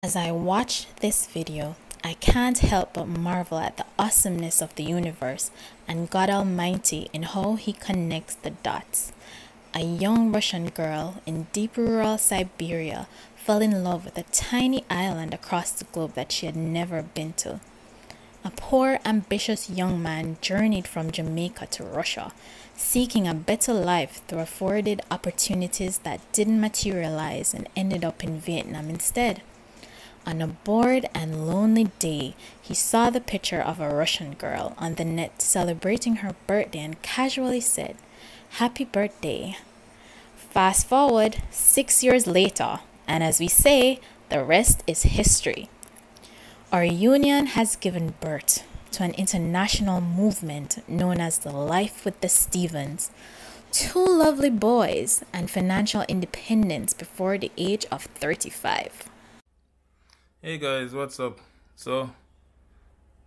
As I watch this video, I can't help but marvel at the awesomeness of the universe and God Almighty in how He connects the dots. A young Russian girl in deep rural Siberia fell in love with a tiny island across the globe that she had never been to. A poor, ambitious young man journeyed from Jamaica to Russia, seeking a better life through afforded opportunities that didn't materialize and ended up in Vietnam instead. On a bored and lonely day, he saw the picture of a Russian girl on the net celebrating her birthday and casually said, "Happy birthday." Fast forward 6 years later, and as we say, the rest is history. Our union has given birth to an international movement known as the Life with the Stevens. Two lovely boys and financial independence before the age of 35. Hey guys, what's up? So,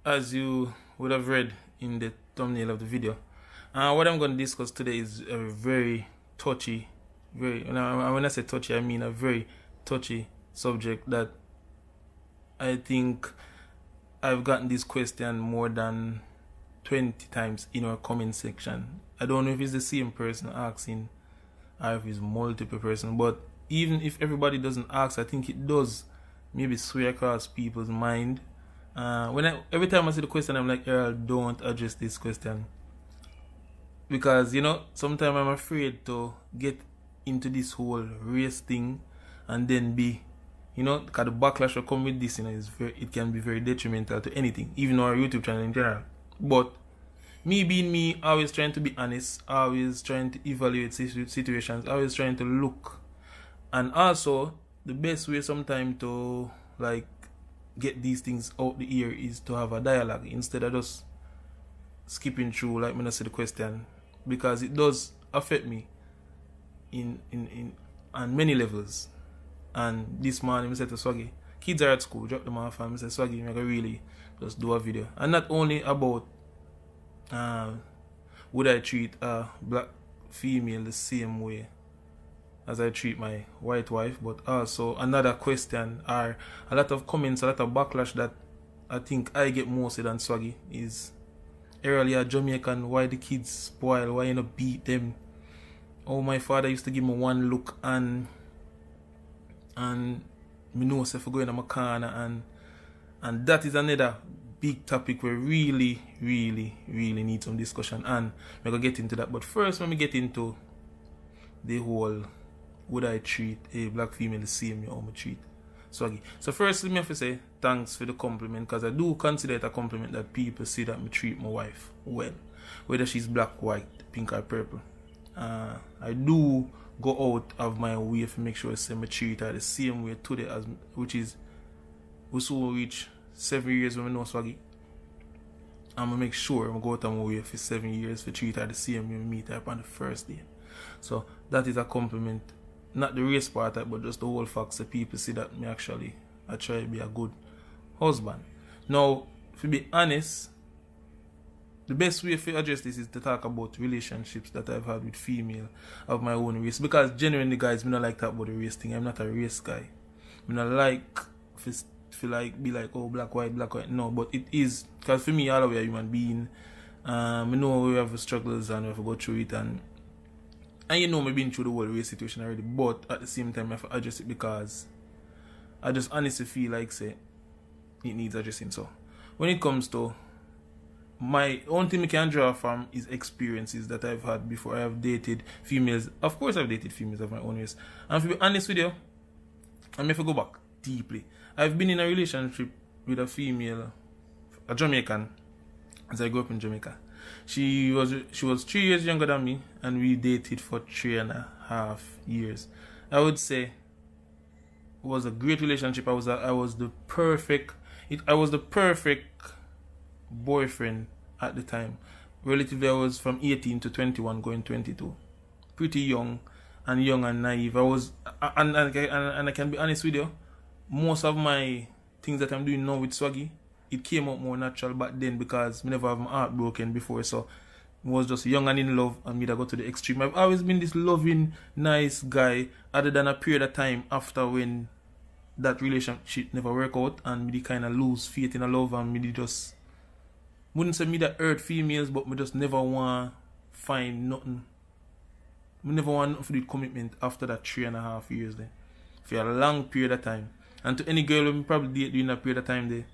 as you would have read in the thumbnail of the video, what I'm going to discuss today is a very touchy, when I say touchy, I mean a very touchy subject that I think I've gotten this question more than 20 times in our comment section. I don't know if it's the same person asking or if it's multiple person, but even if everybody doesn't ask, I think it does maybe sway across people's mind. Every time I see the question, I'm like, Earl, don't address this question, because sometimes I'm afraid to get into this whole race thing and then be, because the backlash will come with this. It can be very detrimental to anything, even our YouTube channel in general. But me being me, always trying to be honest, always trying to evaluate situations, always trying to look, and also the best way sometimes to get these things out the ear is to have a dialogue instead of just skipping through like when I see the question, because it does affect me in on many levels. And this morning I said to Swaggy, kids are at school, drop them off, and I said, Swaggy, I can really just do a video, and not only about would I treat a black female the same way as I treat my white wife, but also another question or a lot of comments, a lot of backlash that I think I get mostly than Swaggy is, earlier Jamaican, why the kids spoil, why you not beat them? Oh, my father used to give me one look and me know if I go in my corner, and that is another big topic where really need some discussion, and we're gonna get into that. But first, when we get into the whole would I treat a black female the same way I treat Swaggy. So first, let me have to say thanks for the compliment, because I do consider it a compliment that people say that me treat my wife well, whether she's black, white, pink or purple. I do go out of my way to make sure I say me treat her the same way today, as which is we soon reach 7 years when we know Swaggy. I'm gonna make sure I go out of my way for 7 years to treat her the same way we meet her on the first day. So that is a compliment. Not the race part, but just the whole facts that people see that I try to be a good husband. Now, to be honest, the best way to address this is to talk about relationships that I've had with female of my own race. Because genuinely, guys, I don't like talk about the race thing. I'm not a race guy. I don't like be like, oh, black, white. No, but it is, because for me, all of we are human being. I know we have struggles and we have to go through it, and I've been through the whole race situation already, but at the same time I have to address it, because I just honestly feel like it needs addressing. So when it comes to my own thing I can draw from is experiences that I've had before. I have dated females. Of course I've dated females of my own race. And to be honest with you, I'm going to go back deeply. I've been in a relationship with a female, a Jamaican, as I grew up in Jamaica. She was 3 years younger than me, and we dated for 3.5 years. I would say it was a great relationship. I was the perfect boyfriend at the time. Relatively, I was from 18 to 21, going 22. Pretty young and naive. And I can be honest with you, most of my things that I'm doing now with Swaggy, it came out more natural back then, because I never have my heart broken before. So I was just young and in love, and me that got to the extreme. I've always been this loving, nice guy, other than a period of time after when that relationship never work out, and me kind of lose faith in a love, and me just wouldn't say me that hurt females, but me just never want find nothing. Me never want nothing for the commitment after that 3.5 years there, for a long period of time. And to any girl who probably date during that period of time there,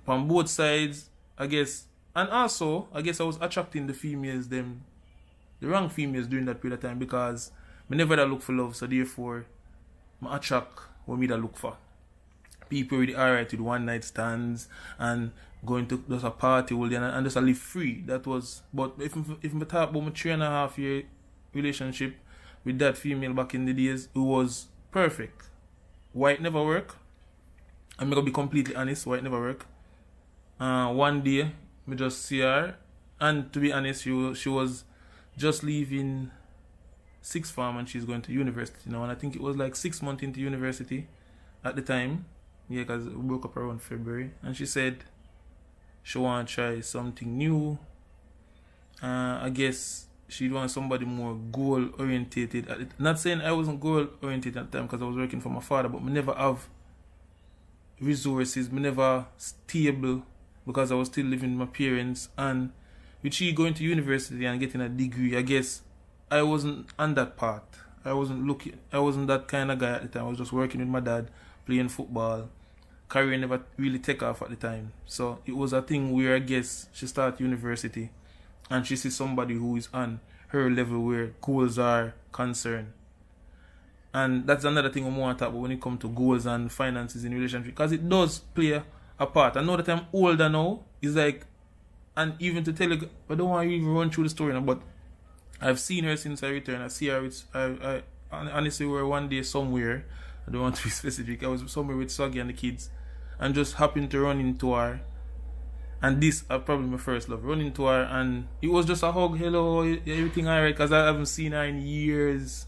on both sides, I guess, and also I guess I was attracting the females, the wrong females during that period of time, because me never that look for love, so therefore I attract what me that look for. People really alright with one night stands and going to just a party all day and just a live free. That was, but if I talk about my 3.5 year relationship with that female back in the days, it was perfect. Why it never work? I'm gonna be completely honest, why it never work. One day, me just see her, and to be honest, she was just leaving sixth form and she's going to university now, and I think it was like 6 months into university at the time, yeah, because we broke up around February, and she said she want to try something new. I guess she want somebody more goal orientated. Not saying I wasn't goal orientated at the time, because I was working for my father, but me never have resources, me never stable, because I was still living with my parents. And with she going to university and getting a degree, I guess I wasn't on that part. I wasn't that kind of guy at the time. I was just working with my dad, playing football. Career never really take off at the time. So it was a thing where I guess she started university and she sees somebody who is on her level where goals are concerned. And that's another thing I want to talk about when it comes to goals and finances in relationship, because it does play a part. I know that I'm older now, it's like, and even to tell you, I don't want to even run through the story now, but I've seen her since I returned. I see her I honestly, we were one day somewhere, I don't want to be specific, I was somewhere with Swaggy and the kids, and just happened to run into her. And this is probably my first love, run into her, and it was just a hug, hello, everything alright, because I haven't seen her in years.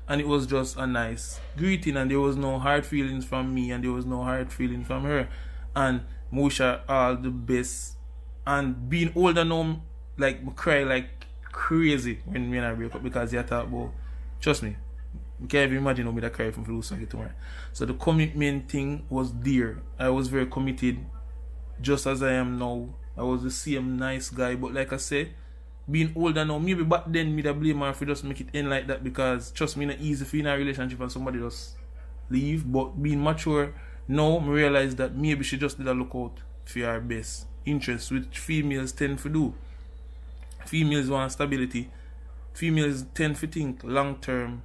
And it was just a nice greeting, and there was no hard feelings from me, and there was no hard feelings from her. And Musha, all the best. And being older now, like, I cry like crazy when me and I break up, because you thought about, trust me, you can't even imagine how me that cry from losing tomorrow. So the commitment thing was there. I was very committed, just as I am now. I was the same nice guy, but like I said, being older now, maybe back then me that blame her for just make it end like that, because trust me, it's not easy for in a relationship and somebody just leave. But being mature now, I realize that maybe she just did a look out for her best interest, which females tend to do. Females want stability. Females tend to think long term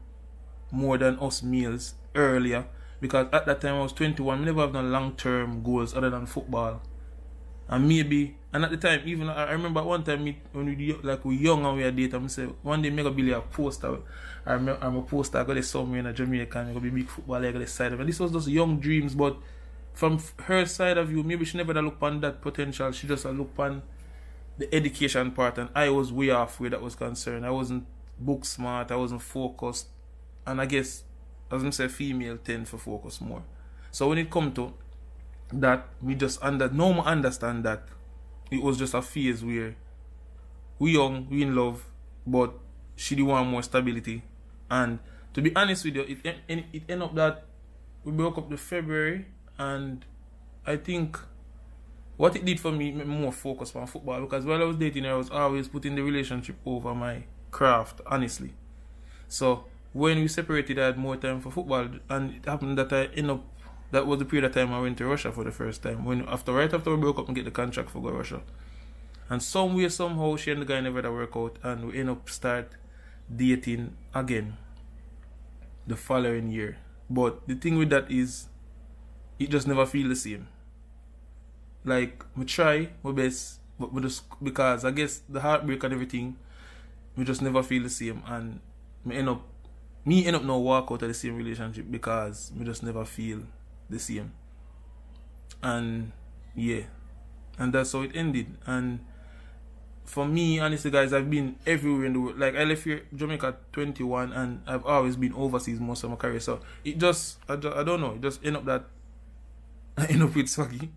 more than us males earlier, because at that time I was 21, I never have no long term goals other than football. And at the time, even I remember one time when we were young and we were dating, I said one day I got Billy a poster. I'm a poster, I got this somewhere in a Jamaica, and I got be big football, I got this side of it. And this was just young dreams, but from her side of view, maybe she never looked on that potential. She just looked on the education part, and I was way off where that was concerned. I wasn't book smart, I wasn't focused, and I guess, as I say, female tend to focus more. So when it come to that, we just understand that it was just a phase where we young, we in love, but she did want more stability. And to be honest with you, it ended up that we broke up in February, and I think what it did for me made me more focused on football, because while I was dating her, I was always putting the relationship over my craft, honestly. So when we separated, I had more time for football, and it happened that that was the period of time I went to Russia for the first time. Right after we broke up and get the contract for go to Russia. And somehow, she and the guy never work out, and we end up start dating again the following year. But the thing with that is, it just never feel the same. Like, we try my best, but we just, because I guess the heartbreak and everything, we just never feel the same, and me end up now walk out of the same relationship, because we just never feel the same. And yeah, and that's how it ended. And for me, honestly guys, I've been everywhere in the world. Like, I left here Jamaica at 21, and I've always been overseas most of my career. So it just, I don't know, it just end up that I end up with Swaggy,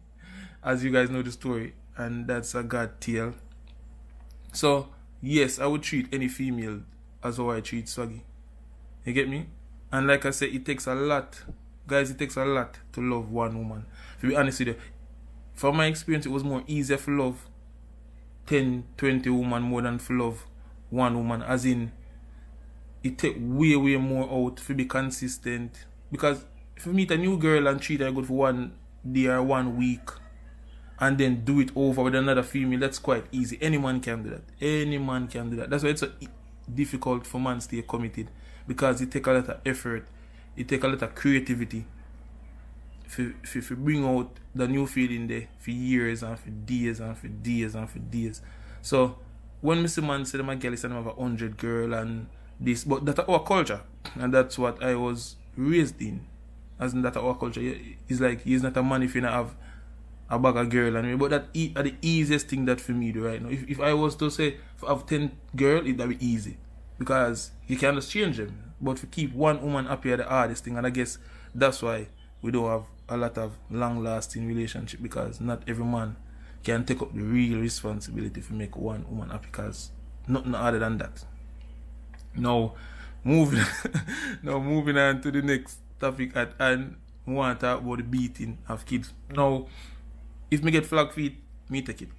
as you guys know the story, and that's a God tale. So yes, I would treat any female as how I treat Swaggy. You get me? And like I said, it takes a lot Guys, it takes a lot to love one woman. To be honest with you, from my experience, it was more easier for love 10, 20 women more than for love one woman. As in, it take way more out to be consistent. Because if you meet a new girl and treat her good for 1 day or 1 week, and then do it over with another female, that's quite easy. Any man can do that. Any man can do that. That's why it's so difficult for man to stay committed. Because it take a lot of effort. It take a lot of creativity. If you bring out the new feeling there for years and for days and for days and for days. So when Mr. Man said my girl is have 100 girl and this, but that's our culture. And that's what I was raised in. As in that our culture. It's like he's not a man if you don't have a bag of girl and me. But that are the easiest thing that for me do right now. If I was to say if I have 10 girl, it would be easy. Because you can just change them. But to keep one woman happy are the hardest thing. And I guess that's why we don't have a lot of long-lasting relationship, because not every man can take up the real responsibility to make one woman happy, because nothing other than that. Now, moving on to the next topic and we want to talk about the beating of kids. Now, if me get flag feet, me take it.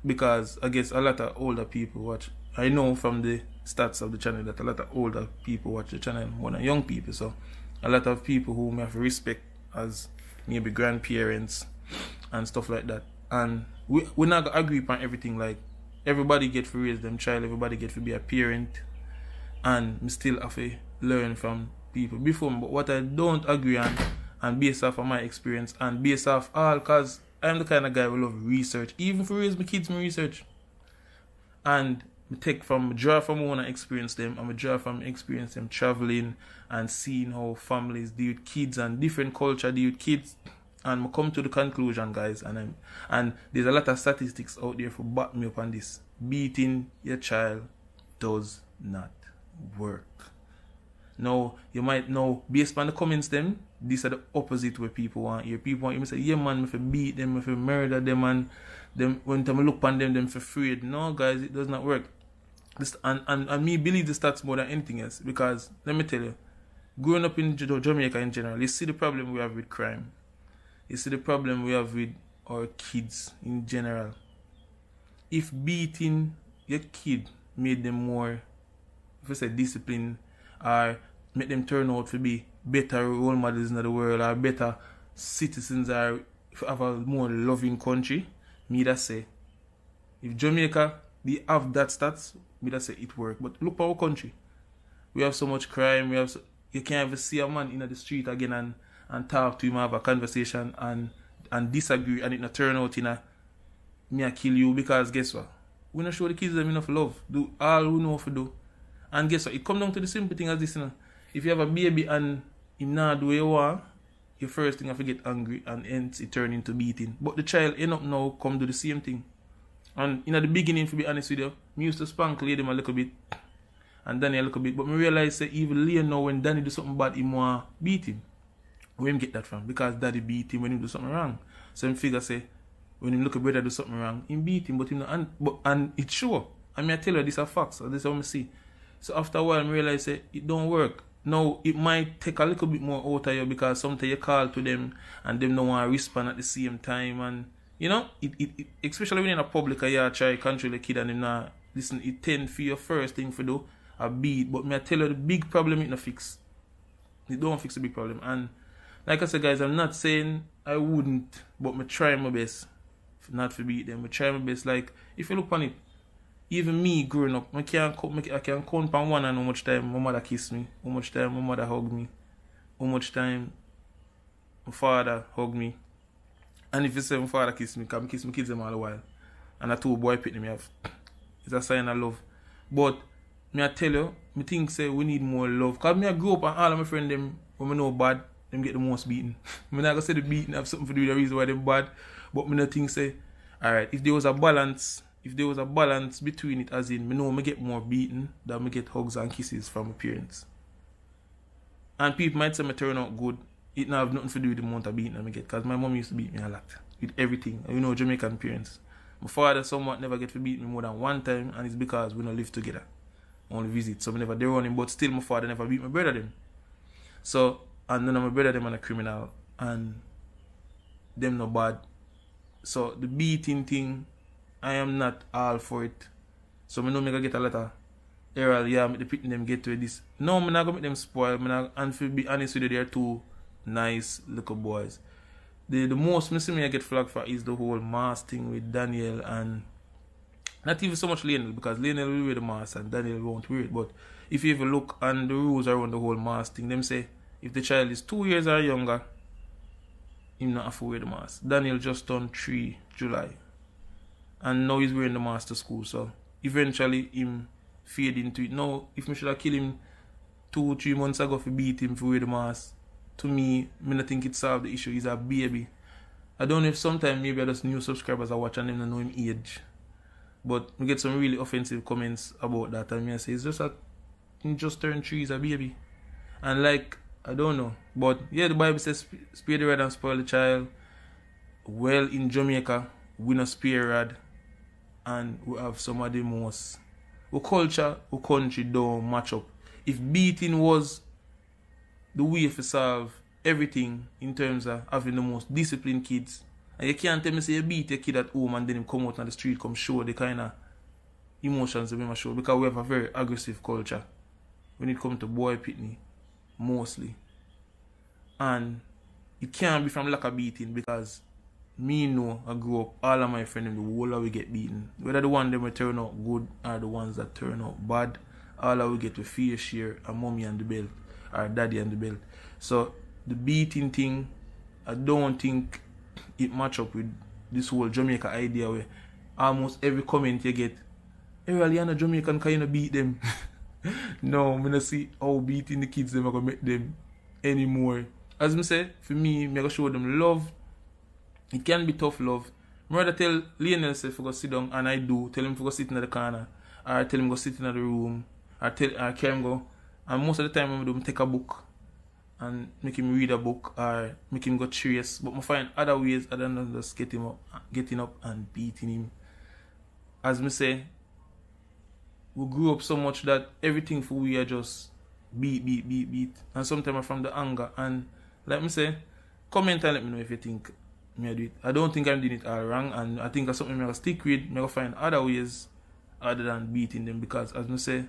Because I guess a lot of older people watch. I know from the stats of the channel that a lot of older people watch the channel more than young people. So a lot of people who may have respect as maybe grandparents and stuff like that. And we're not going to agree upon everything. Like, everybody get to raise them child, everybody get to be a parent. And me still have to learn from people before me. But what I don't agree on, and based off of my experience, and based off all, because I'm the kind of guy who love research. Even for raise my kids, me research. And draw from one and experience them. I'm draw from experience them traveling and seeing how families deal with kids and different culture deal with kids. And I come to the conclusion, guys, and there's a lot of statistics out there for back me up on this. Beating your child does not work. Now, you might know, based on the comments them, these are the opposite way people want here. People want you to say, yeah man, if you beat them, if you murder them, and them when time look upon them for afraid. No guys, it does not work. And me believe the stats more than anything else, because let me tell you, growing up in Jamaica in general, you see the problem we have with crime. You see the problem we have with our kids in general. If beating your kid made them more, if I say discipline, or make them turn out to be better role models in the world, or better citizens, or have a more loving country, me that say, if Jamaica they have that stats, me that say it work. But look at our country. We have so much crime, you can't even see a man in the street again and talk to him, have a conversation and disagree, and it not turn out in a me I kill you, because guess what? We not show the kids them enough love. Do all we know to do. And guess what? It come down to the simple thing as this, you know. If you have a baby and him not do what you want, your first thing you have to get angry, and hence it turn into beating. But the child end up now come do the same thing. And in the beginning, to be honest with you, me used to spank Lady a little bit and Danny a little bit. But me realize that even later now, when Danny do something bad, he want beat him. Where him get that from? Because Daddy beat him when he do something wrong. So him figure say, when him look at brother do something wrong, him beat him, but him not, and it's sure. I mean, I tell you, this is a fact, so this is what I see. So after a while, I realize that it don't work. Now, it might take a little bit more out of you, because sometimes you call to them and them don't want to respond at the same time. And, you know, it especially when you're in a public, you try to control the kid and them not listen, it tend for your first thing to do, a beat. But me I tell you, the big problem it not fix. It don't fix the big problem. And like I said, guys, I'm not saying I wouldn't, but me try my best not to beat them. I try my best. Like, if you look on it, even me growing up, I can count on one and how much time my mother kiss me, how much time my mother hug me, how much time my father hug me. And if you say my father kiss me, because I kiss my kids them all the while. And I told boy pick me have. It's a sign of love. But me I tell you, me think say we need more love. Because me I grew up and all of my friends them, when I know bad, them get the most beaten. Me not gonna say the beating have something to do with the reason why them bad. But me not think say, alright, if there was a balance between it, as in, me know me get more beaten than me get hugs and kisses from my parents. And people might say me turn out good. It not have nothing to do with the amount of beating I me get, because my mom used to beat me a lot with everything. And you know, Jamaican parents. My father somewhat never get to beat me more than one time, and it's because we don't live together. Only visit, so we never there on him, but still my father never beat my brother then. So and none of my brother them are a criminal, and them no bad. So the beating thing, I am not all for it. So I know me gonna get a letter. Errol, yeah, make the pitting them get to this. No, I'm not gonna make them spoil. And to be honest with you, they're two nice little boys. The most me I get flagged for is the whole mask thing with Daniel, and not even so much Lionel, because Lionel will wear the mask and Daniel won't wear it. But if you even look on the rules around the whole mask thing, them say if the child is 2 years or younger, him not have to wear the mask. Daniel just turned 3 July, and now he's wearing the mask to school. So eventually him fade into it. Now if me should have killed him 2-3 months ago for beat him for wear the mask, to me not think it solved the issue. He's a baby. I don't know if sometimes maybe I just new subscribers are watching them and know him age. But we get some really offensive comments about that, and I say it's just he just turned 3, he's a baby. And like, I don't know. But yeah, the Bible says spare the rod and spoil the child. Well, in Jamaica, we not spare rod, and we have some of the most, our culture, our country don't match up. If beating was the way to solve everything in terms of having the most disciplined kids, and you can't tell me say you beat your kid at home and then him come out on the street, come show the kind of emotions that we must show, because we have a very aggressive culture when it comes to boy pitney, mostly. And it can't be from lack of beating, because me know I grew up, all of my friends, the whole of we get beaten. Whether the one that will turn out good or the ones that turn out bad, all of we get to fair share a mommy and the belt, or daddy and the belt. So the beating thing, I don't think it match up with this whole Jamaica idea where almost every comment you get, Errol, you're not Jamaican, can you not beat them? No, I'm not see how beating the kids them are gonna make them anymore. As I say, for me, I'm gonna show them love. It can be tough love. I rather tell Lionel say for go sit down, and I do. Tell him to go sit in the corner, or tell him to go sit in the room, or carry him go. And most of the time, I'm do take a book and make him read a book, or make him go curious. But I find other ways other than just getting up and beating him. As me say, we grew up so much that everything for we are just beat. And sometimes from the anger. And like me say, comment and let me know if you think me I do it. I don't think I'm doing it all wrong, and I think that's something I'm gonna stick with. I'm gonna find other ways other than beating them, because as me say,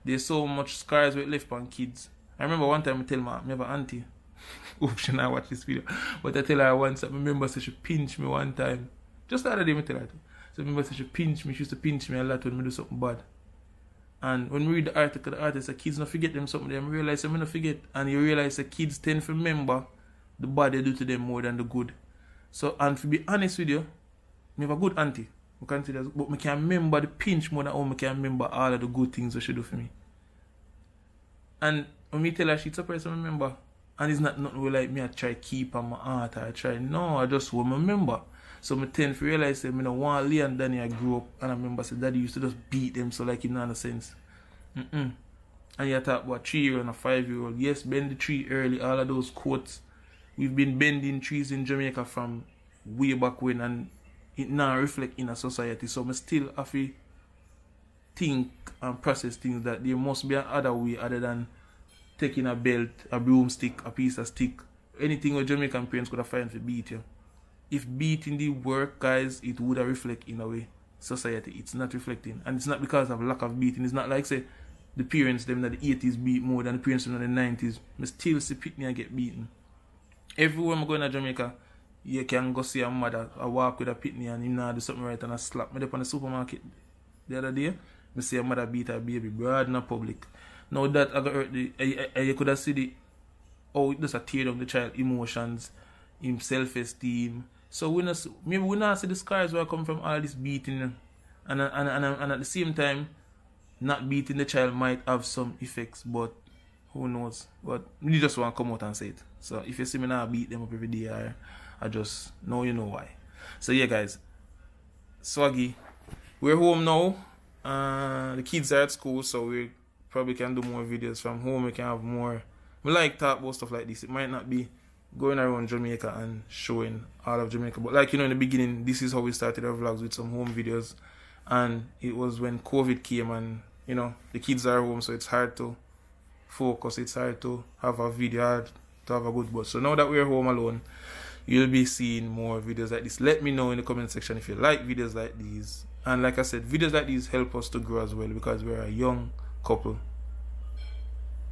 there's so much scars with left on kids. I remember one time I tell my auntie, hope she not watch this video, but I tell her once that I remember she pinch me one time. Just the other day I tell her. So I remember she pinch me, she used to pinch me a lot when I do something bad. And when we read the article, the artist said kids not forget them something, they realize they not forget. And you realize that kids tend to remember the bad they do to them more than the good. So, and to be honest with you, I have a good auntie. But I can remember the pinch more than how I can remember all of the good things that she do for me. And when me tell her, she's surprised to remember. And it's not nothing like me, I try keep on my heart, I just remember. So I tend to realize that I don't want Lee and Danny I grew up, and I remember say daddy used to just beat them, so like it not a sense. And you talk about 3-year-old and a 5-year-old. Yes, bend the tree early, all of those quotes. We've been bending trees in Jamaica from way back when, and it now reflect in a society. So I still have to think and process things that there must be another way other than taking a belt, a broomstick, a piece of stick, anything where Jamaican parents could have found to beat you. If beating the work, guys, it would have reflect in a way society. It's not reflecting, and it's not because of lack of beating. It's not like say the parents them in the 80s beat more than the parents them in the 90s. I still see pitney and get beaten. Everywhere I'm going to Jamaica, you can go see a mother, I walk with a pitney and him now do something right and I slap me up on the supermarket the other day. I see a mother beat her baby broad in the public. Now that I got hurt, you could have seen how it does tear down the child emotions, him self-esteem. So maybe we not see the scars where I come from all this beating, and at the same time, not beating the child might have some effects, but who knows? But you just want to come out and say it. So if you see me now beat them up every day, I just know you know why. So yeah, guys, Swaggy, we're home now. The kids are at school, so we probably can do more videos from home. We can have more. We like talk about stuff like this. It might not be going around Jamaica and showing all of Jamaica, but like, you know, in the beginning, this is how we started our vlogs, with some home videos. And it was when COVID came, and you know, the kids are home, so it's hard to focus, it's hard to have a video, to have a good buzz. So now that we're home alone, you'll be seeing more videos like this. Let me know in the comment section if you like videos like these. And like I said, videos like these help us to grow as well, because we're a young couple.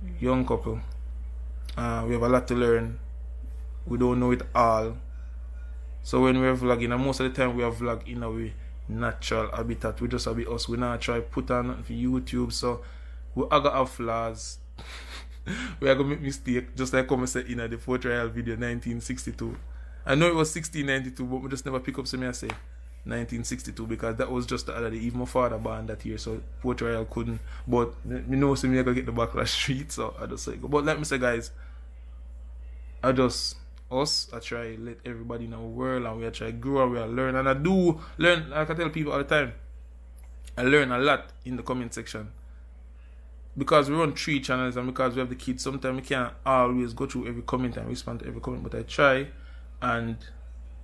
We have a lot to learn. We don't know it all. So when we're vlogging, and most of the time we are vlog in a way natural habitat. We just be us. We not try put on nothing for YouTube. So we are gonna have flaws. We are gonna make mistake. Just like I said in the Port Royal video 1962. I know it was 1692, but we just never pick up some. I say 1962 because that was just the other day. Even my father born that year, so Port Royal couldn't. But you know, so me I gotta get the backlash street. So I just say, but like me say, guys, I try let everybody in the world, and we try grow and we learn. And I do learn, like I tell people all the time, I learn a lot in the comment section. Because we run 3 channels and because we have the kids, sometimes we can't always go through every comment and respond to every comment, but I try and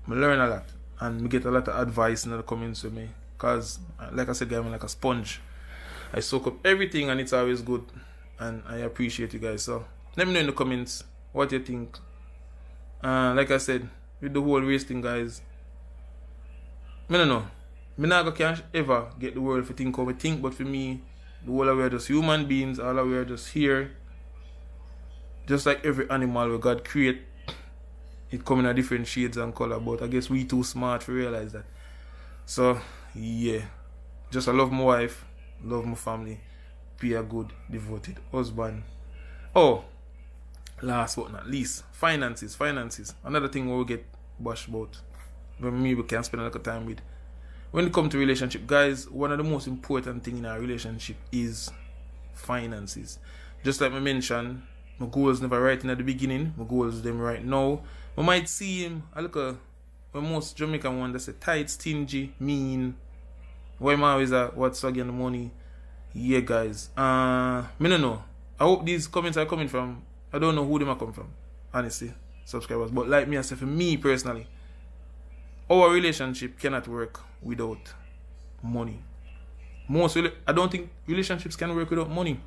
I learn a lot and we get a lot of advice in the comments with me. Because like I said, guys, I'm like a sponge. I soak up everything and it's always good, and I appreciate you guys. So let me know in the comments what you think. Like I said, with the whole race thing, guys, I don't know. I never can ever get the world to think how we think, but for me, the whole of we are just human beings, all of we are just here. Just like every animal where God create, it come in a different shades and color, but I guess we too smart to realize that. So yeah, just I love my wife, love my family, be a good, devoted husband. Oh, last but not least, finances. Another thing we get bashed about, when we can spend a lot of time with. When it comes to relationship, guys, one of the most important things in our relationship is finances. Just like I mentioned, my goals never right in at the beginning, my goals them right now. I might see him, I look at when most Jamaican one that say tight, stingy, mean. Why am I always what's again the money? Yeah, guys. I don't know. I hope these comments are coming from, I don't know who them are coming from, honestly, subscribers. But like me, I say, for me personally, our relationship cannot work without money. I don't think relationships can work without money.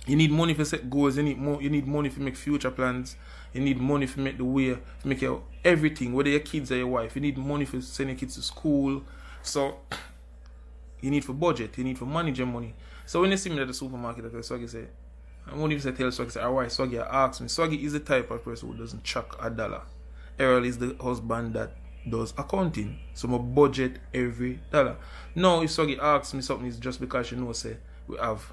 You need money for set goals. You need money for make future plans. You need money for make the way, to make your everything, whether your kids or your wife. You need money for sending your kids to school. So you need for budget. You need for managing money. So when you see me at the supermarket, Swaggy say, I won't even say tell Swaggy, say, alright, Swaggy ask me. Swaggy is the type of person who doesn't chuck a dollar. Errol is the husband that does accounting, so my budget every dollar. Now if Swaggy asks me something, it's just because she knows say we have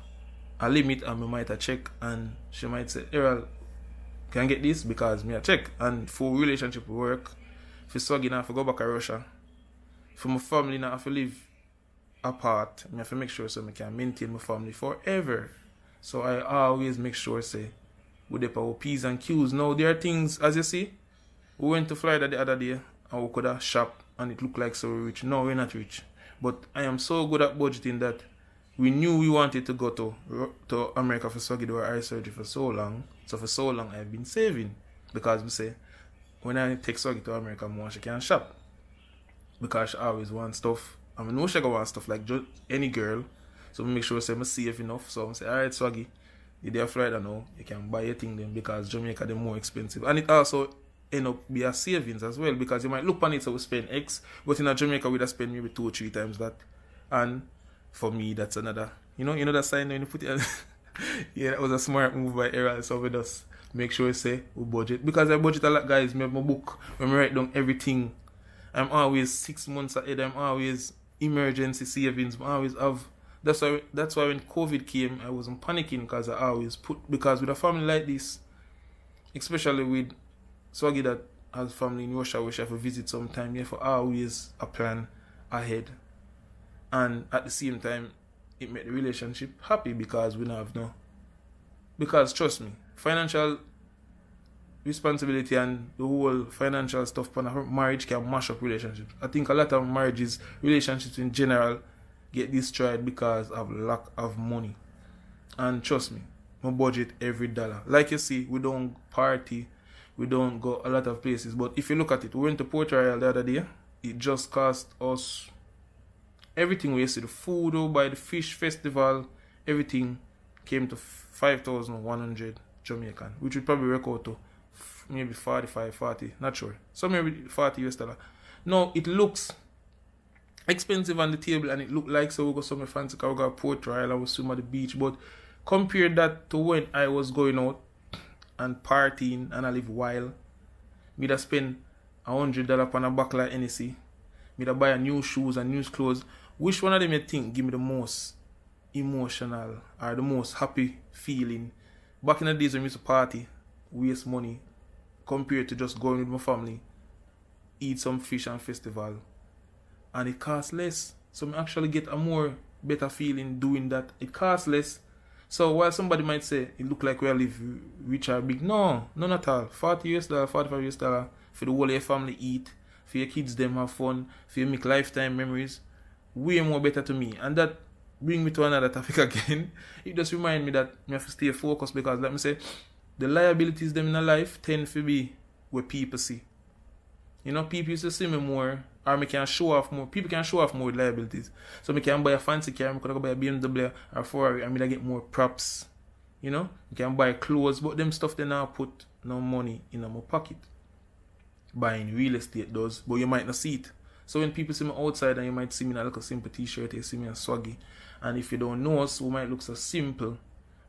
a limit and we might a check, and she might say, Errol, can I get this because me a check. And for relationship work, for Swaggy now to go back to Russia, for my family now to live apart, I have to make sure so I can maintain my family forever. So I always make sure say with the power P's and Q's. Now there are things, as you see, we went to Florida the other day and we could have shop and it looked like so we're rich. No, we're not rich. But I am so good at budgeting that we knew we wanted to go to America for Swaggy do eye surgery for so long. So for so long I've been saving. Because we say when I take Swaggy to America, more she can shop. Because she always wants stuff. I mean, no she go want stuff like just any girl. So we make sure I'm safe enough. So I say, alright Swaggy, you're there Florida now, you can buy your thing then because Jamaica they're more expensive. And it also end up be a savings as well, because you might look on it so we spend X, but in Jamaica we'd spend maybe 2 or 3 times that. And for me that's another, you know that sign when you put it yeah, that was a smart move by Errol. So we just make sure we say we budget, because I budget a lot, guys. I have my book when I write down everything. I'm always 6 months ahead. I'm always emergency savings. I always have. That's why when COVID came I wasn't panicking, because I always because with a family like this, especially with Swaggy that has family in Russia, which I have to visit sometime, you have always a plan ahead. And at the same time, it made the relationship happy because we don't have no. Because trust me, financial responsibility and the whole financial stuff on a marriage can mash up relationships. I think a lot of relationships in general, get destroyed because of lack of money. And trust me, my budget every dollar. Like you see, we don't party. We don't go a lot of places, but if you look at it, we went to Port Royal the other day. It just cost us everything. We used to the food, by the fish festival, everything came to 5,100 Jamaican, which would probably work out to maybe 45, 40, not sure. So maybe $40. Now it looks expensive on the table and it looked like so we go somewhere fancy because we got Port Royal and we swim at the beach, but compare that to when I was going out and partying and I live wild. Me da spend $100 on a buckle of NSC. Me da buy a new shoes and new clothes. Which one of them you think give me the most emotional or the most happy feeling? Back in the days when we used to party, waste money, compared to just going with my family, eat some fish and festival, and it costs less. So I actually get a more better feeling doing that. It costs less. So while somebody might say it look like we live rich or big, no, none at all. $40, $45 for the whole of your family eat, for your kids them have fun, for you make lifetime memories. Way more better to me. And that bring me to another topic again. It just remind me that I have to stay focused because let me say the liabilities them in a life tend to be where people see. You know, people used to see me more, or me can show off more. People can show off more with liabilities. So me can buy a fancy car, I could go buy a BMW or a Ferrari, and me get more props. You know, you can buy clothes, but them stuff they now put no money in my pocket. Buying real estate does, but you might not see it. So when people see me outside and you might see me in a little simple t-shirt, you see me in swaggy. And if you don't know us, we might look so simple,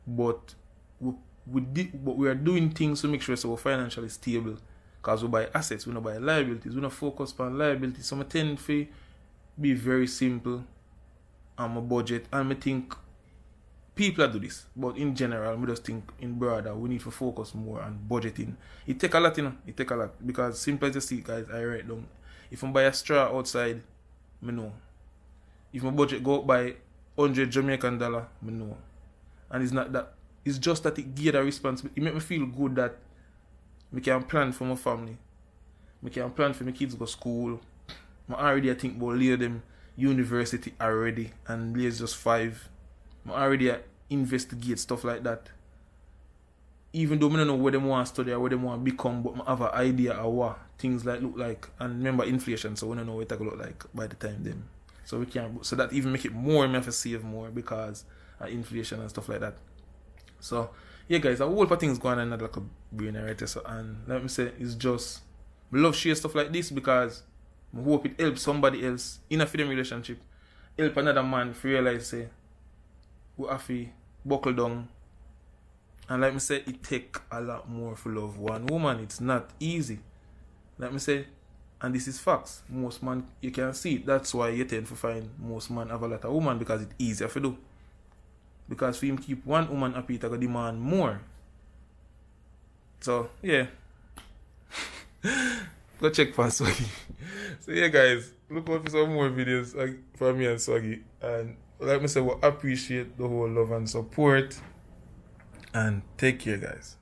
but we are doing things to make sure so we're financially stable. Because we buy assets, we don't buy liabilities, we don't focus on liabilities. So I tend to be very simple on my budget. And I think people do this, but in general, we just think in broader, we need to focus more on budgeting. It take a lot, you know, it take a lot. Because simple as you see, guys, I write down. If I buy a straw outside, I know. If my budget go up by $100 Jamaican, I know. And it's not that. It's just that it gives a responsibility. It makes me feel good that I can plan for my family. I can plan for my kids to go to school. I already think about leave them university already. And Leah's just 5. I already investigate stuff like that. Even though I don't know where they want to study or where they want to become, but I have an idea of what things like look like. And remember inflation, so we don't know what it look like by the time then. So we can, so that even make it more, I have to save more because of inflation and stuff like that. So yeah, guys, a whole lot of things going on like a brain right. So, and let me say, it's just I love share stuff like this because I hope it helps somebody else in a freedom relationship, help another man to realize say we have to buckle down. And like me say, it take a lot more for love one woman. It's not easy. Like me say, and this is facts. Most man, you can see it. That's why you tend to find most man have a lot of woman because it's easier to do. Because for him keep one woman happy, to demand more. So yeah, go check for Swaggy. So yeah, guys, look out for some more videos from me and Swaggy. And like me say, we appreciate the whole love and support. And take care, guys.